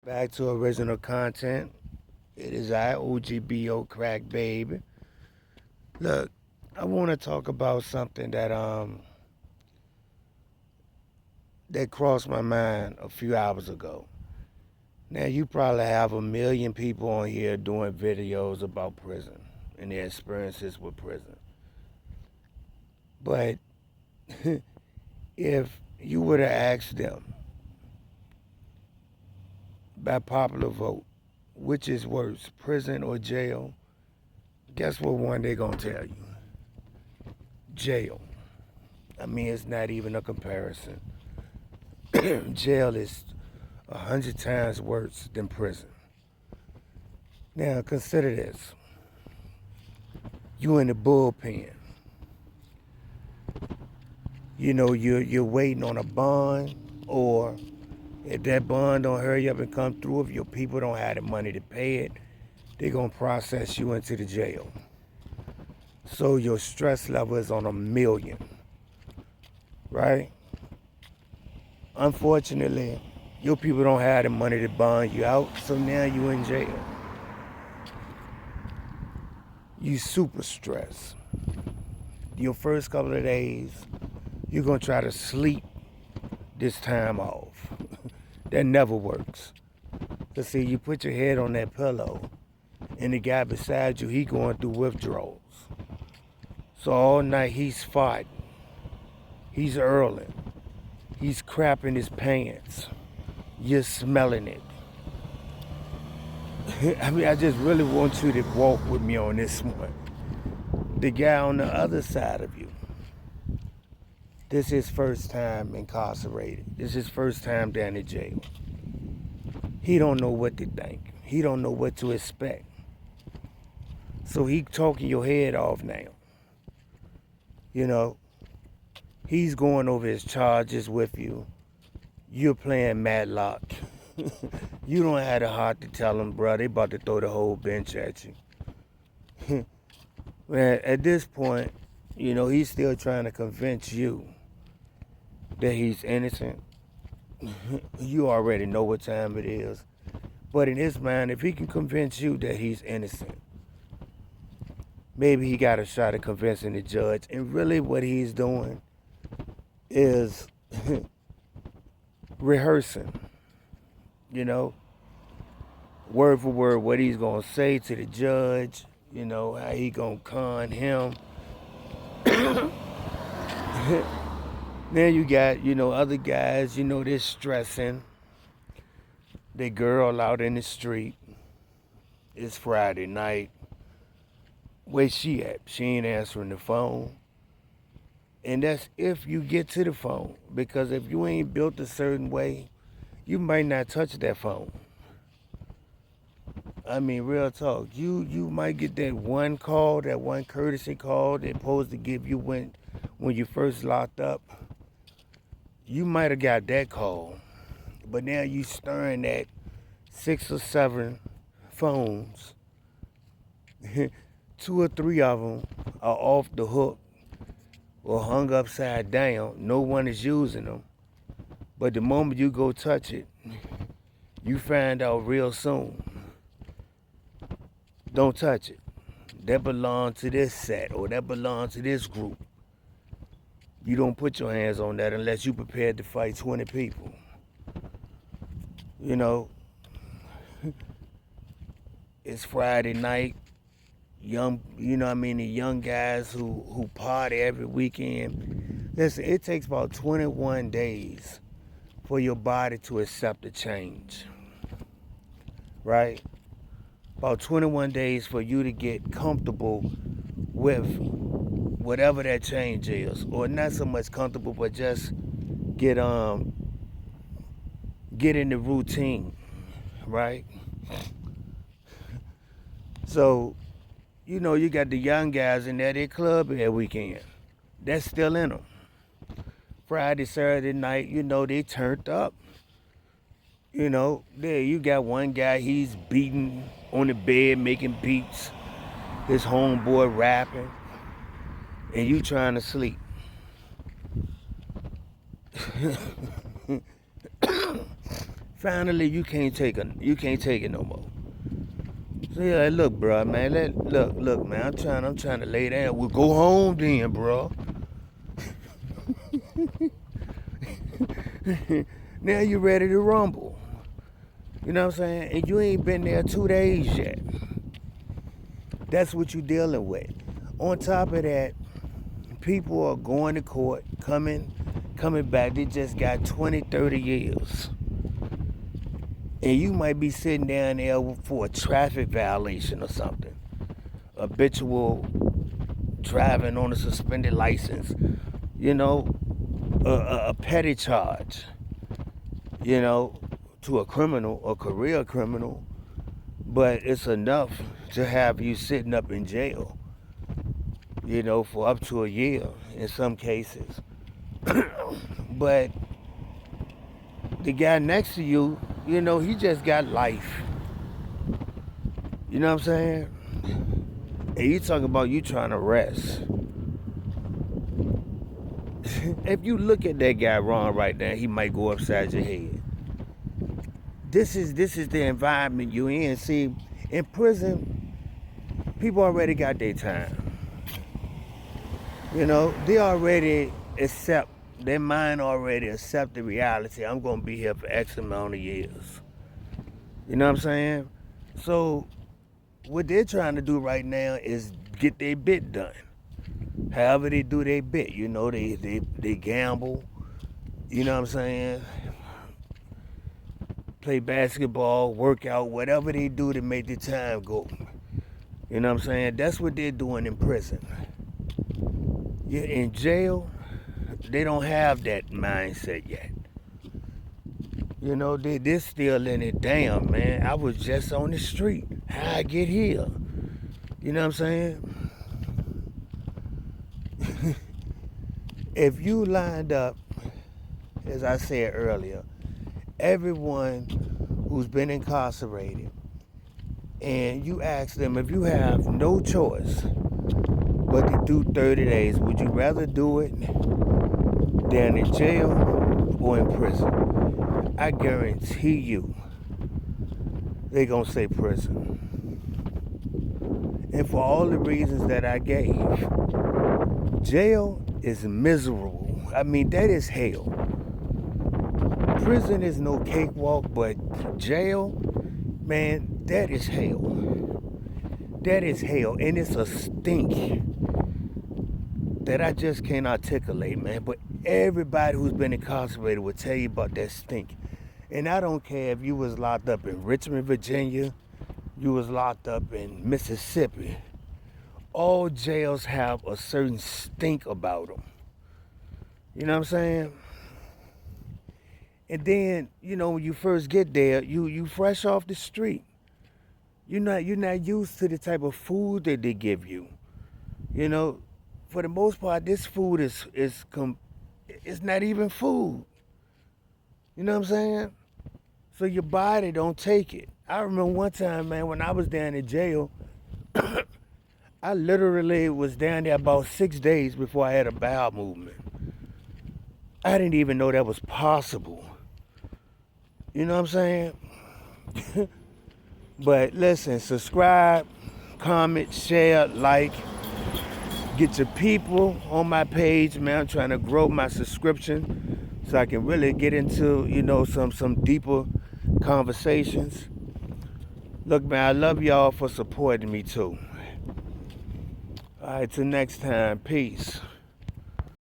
Back to original content. It is O.G.B.O CracBaby. Look, I want to talk about something that crossed my mind a few hours ago. Now you probably have a million people on here doing videos about prison and their experiences with prison. But if you were to ask them by popular vote, which is worse, prison or jail? Guess what one they're gonna tell you? Jail. I mean, it's not even a comparison. Jail is 100 times worse than prison. Now consider this. You in the bullpen. You know, you're waiting on a bond, or if that bond don't hurry up and come through, if your people don't have the money to pay it, they're gonna process you into the jail. So your stress level is on 1,000,000, right? Unfortunately, your people don't have the money to bond you out, so now you in jail. You super stressed. Your first couple of days, you're gonna try to sleep this time off. That never works. Cause see, you put your head on that pillow, and the guy beside you, he going through withdrawals. So all night he's fighting, he's earling, he's crapping his pants. You're smelling it. I mean, I just really want you to walk with me on this one. The guy on the other side of you, this is his first time incarcerated. This is his first time down in jail. He don't know what to think. He don't know what to expect. So he talking your head off now. You know, he's going over his charges with you. You're playing Matlock. You don't have the heart to tell him, bro, they about to throw the whole bench at you. Man, at this point, you know, he's still trying to convince you that he's innocent. You already know what time it is. But in his mind, if he can convince you that he's innocent, maybe he got a shot at convincing the judge. And really what he's doing is rehearsing, you know, word for word what he's going to say to the judge, you know, how he going to con him. Then you got, you know, other guys, you know, they're stressing. The girl out in the street. It's Friday night. Where she at? She ain't answering the phone. And that's if you get to the phone. Because if you ain't built a certain way, you might not touch that phone. I mean, real talk. You might get that one call, that one courtesy call they're supposed to give you when you first locked up. You might have got that call. But now you staring at 6 or 7 phones. 2 or 3 of them are off the hook or hung upside down. No one is using them. But the moment you go touch it, you find out real soon. Don't touch it. That belongs to this set, or that belongs to this group. You don't put your hands on that unless you're prepared to fight 20 people. You know, it's Friday night. Young, you know what I mean, the young guys who party every weekend. Listen, it takes about 21 days for your body to accept the change, right? About 21 days for you to get comfortable with whatever that change is, or not so much comfortable, but just get in the routine, right? So, you know, you got the young guys in there, they club every weekend. That's still in them. Friday, Saturday night, you know, they turned up. You know, there you got one guy, he's beating on the bed, making beats. His homeboy rapping. And you trying to sleep. Finally, you can't take it no more. So yeah, look, bro, man, look, man, I'm trying to lay down. We'll go home then, bro. Now you ready to rumble. You know what I'm saying? And you ain't been there 2 days yet. That's what you dealing with. On top of that, people are going to court, coming back. They just got 20, 30 years. And you might be sitting down there for a traffic violation or something. Habitual driving on a suspended license. You know, a petty charge. You know, to a criminal, a career criminal. But it's enough to have you sitting up in jail, you know, for up to a year in some cases. But the guy next to you, you know, he just got life. You know what I'm saying? And you talking about you trying to rest. If you look at that guy wrong right now, he might go upside your head. This is the environment you in. See, in prison, people already got their time. You know, they already accept, their mind already accept the reality. I'm going to be here for X amount of years. You know what I'm saying? So what they're trying to do right now is get their bit done. However they do their bit, you know, they gamble, you know what I'm saying? Play basketball, work out, whatever they do to make the time go. You know what I'm saying? That's what they're doing in prison. Yeah, in jail, they don't have that mindset yet. You know, they're still in it. Damn, man, I was just on the street. How I get here? You know what I'm saying? If you lined up, as I said earlier, everyone who's been incarcerated, and you ask them if you have no choice but to do 30 days, would you rather do it down in jail or in prison? I guarantee you they're going to say prison. And for all the reasons that I gave, jail is miserable. I mean, that is hell. Prison is no cakewalk, but jail, man, that is hell. That is hell, and it's a stink that I just can't articulate, man. But everybody who's been incarcerated will tell you about that stink. And I don't care if you was locked up in Richmond, Virginia, you was locked up in Mississippi. All jails have a certain stink about them. You know what I'm saying? And then, you know, when you first get there, you fresh off the street. You're not used to the type of food that they give you. You know, for the most part, this food is not even food. You know what I'm saying? So your body don't take it. I remember one time, man, when I was down in jail, I literally was down there about 6 days before I had a bowel movement. I didn't even know that was possible. You know what I'm saying? But listen, subscribe, comment, share, like. Get your people on my page, man. I'm trying to grow my subscription so I can really get into, you know, some deeper conversations. Look, man, I love y'all for supporting me too. All right, till next time. Peace.